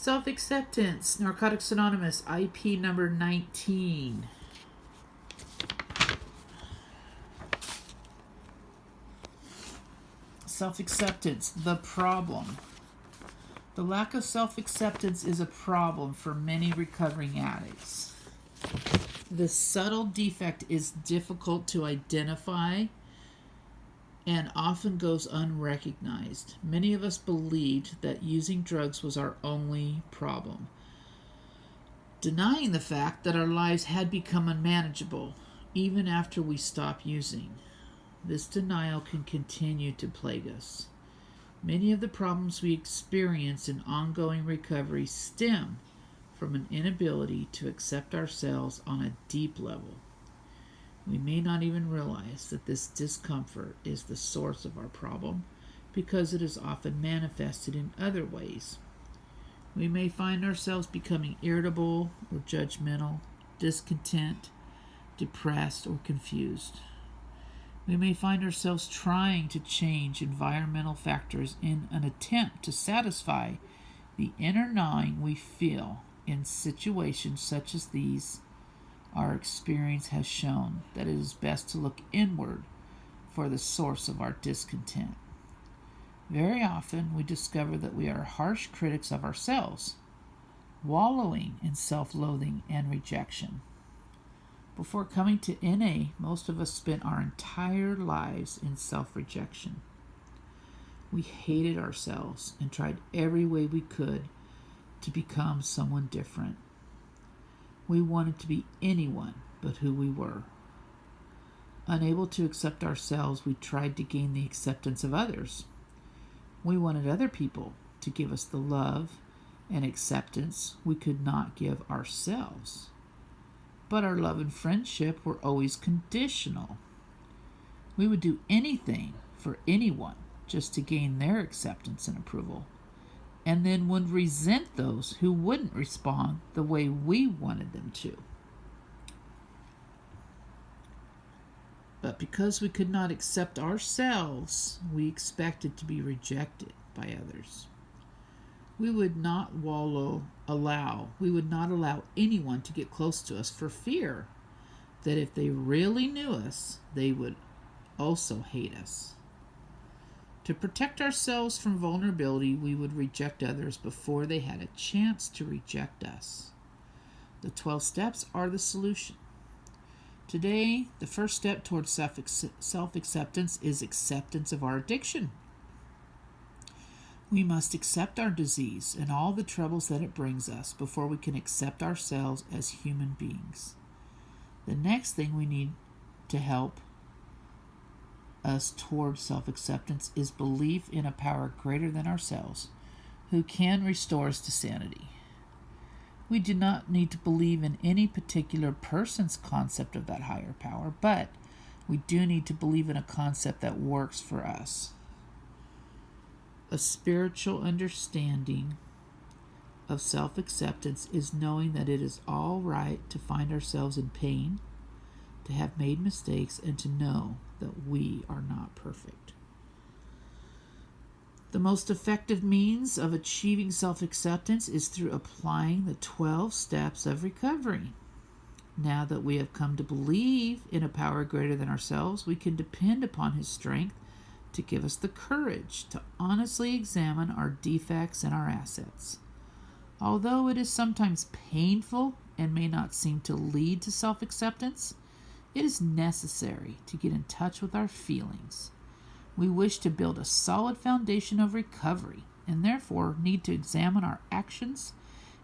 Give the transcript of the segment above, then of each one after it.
Self-acceptance, Narcotics Anonymous, IP number 19. Self-acceptance, the problem. The lack of self-acceptance is a problem for many recovering addicts. The subtle defect is difficult to identify and often goes unrecognized. Many of us believed that using drugs was our only problem, denying the fact that our lives had become unmanageable even after we stopped using. This denial can continue to plague us. Many of the problems we experience in ongoing recovery stem from an inability to accept ourselves on a deep level. We may not even realize that this discomfort is the source of our problem because it is often manifested in other ways. We may find ourselves becoming irritable or judgmental, discontent, depressed, or confused. We may find ourselves trying to change environmental factors in an attempt to satisfy the inner gnawing we feel in situations such as these. Our experience has shown that it is best to look inward for the source of our discontent. Very often we discover that we are harsh critics of ourselves, wallowing in self-loathing and rejection. Before coming to NA, most of us spent our entire lives in self-rejection. We hated ourselves and tried every way we could to become someone different. We wanted to be anyone but who we were. Unable to accept ourselves, we tried to gain the acceptance of others. We wanted other people to give us the love and acceptance we could not give ourselves. But our love and friendship were always conditional. We would do anything for anyone just to gain their acceptance and approval, and then would resent those who wouldn't respond the way we wanted them to. But because we could not accept ourselves, we expected to be rejected by others. We would not allow anyone to get close to us for fear that if they really knew us, they would also hate us. To protect ourselves from vulnerability, we would reject others before they had a chance to reject us. The 12 steps are the solution. Today, the first step towards self-acceptance is acceptance of our addiction. We must accept our disease and all the troubles that it brings us before we can accept ourselves as human beings. The next thing we need to help us towards self-acceptance is belief in a power greater than ourselves who can restore us to sanity. We do not need to believe in any particular person's concept of that higher power, but we do need to believe in a concept that works for us. A spiritual understanding of self-acceptance is knowing that it is all right to find ourselves in pain, to have made mistakes, and to know that we are not perfect. The most effective means of achieving self-acceptance is through applying the 12 steps of recovery. Now that we have come to believe in a power greater than ourselves, we can depend upon His strength to give us the courage to honestly examine our defects and our assets. Although it is sometimes painful and may not seem to lead to self-acceptance, it is necessary to get in touch with our feelings. We wish to build a solid foundation of recovery and therefore need to examine our actions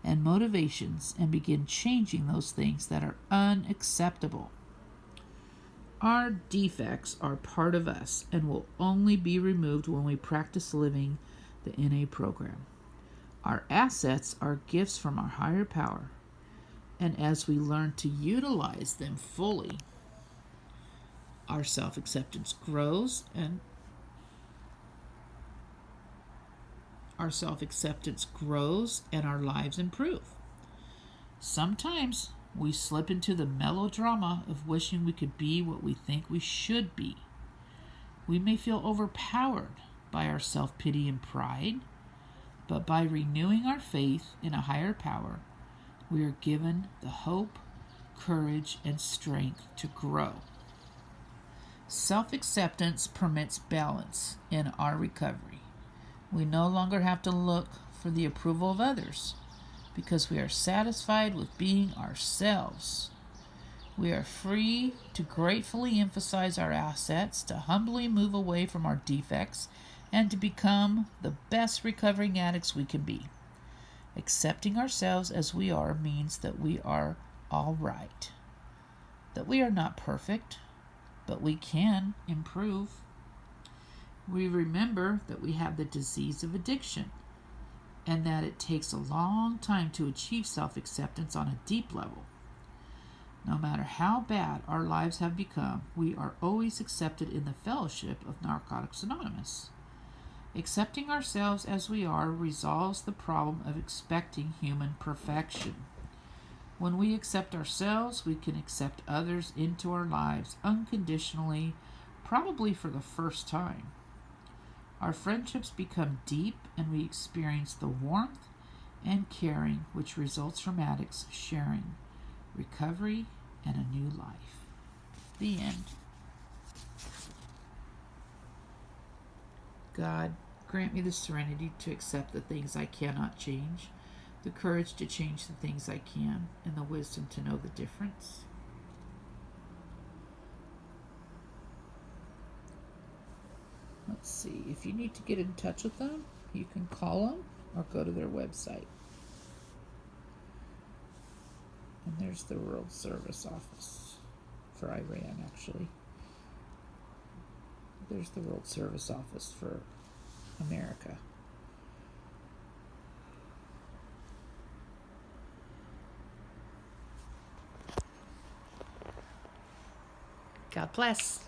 and motivations and begin changing those things that are unacceptable. Our defects are part of us and will only be removed when we practice living the NA program. Our assets are gifts from our higher power, and as we learn to utilize them fully, our self-acceptance grows and our lives improve. Sometimes we slip into the melodrama of wishing we could be what we think we should be. We may feel overpowered by our self-pity and pride, But by renewing our faith in a higher power, we are given the hope, courage, and strength to grow. Self-acceptance permits balance in our recovery. We no longer have to look for the approval of others because we are satisfied with being ourselves. We are free to gratefully emphasize our assets, to humbly move away from our defects, and to become the best recovering addicts we can be. Accepting ourselves as we are means that we are all right, that we are not perfect, but we can improve. We remember that we have the disease of addiction and that it takes a long time to achieve self-acceptance on a deep level. No matter how bad our lives have become, we are always accepted in the fellowship of Narcotics Anonymous. Accepting ourselves as we are resolves the problem of expecting human perfection. When we accept ourselves, we can accept others into our lives unconditionally, probably for the first time. Our friendships become deep and we experience the warmth and caring which results from addicts sharing recovery and a new life. The end. God, grant me the serenity to accept the things I cannot change, the courage to change the things I can, and the wisdom to know the difference. Let's see, if you need to get in touch with them, you can call them or go to their website. And there's the World Service Office for Iran, actually. There's the World Service Office for America. God bless.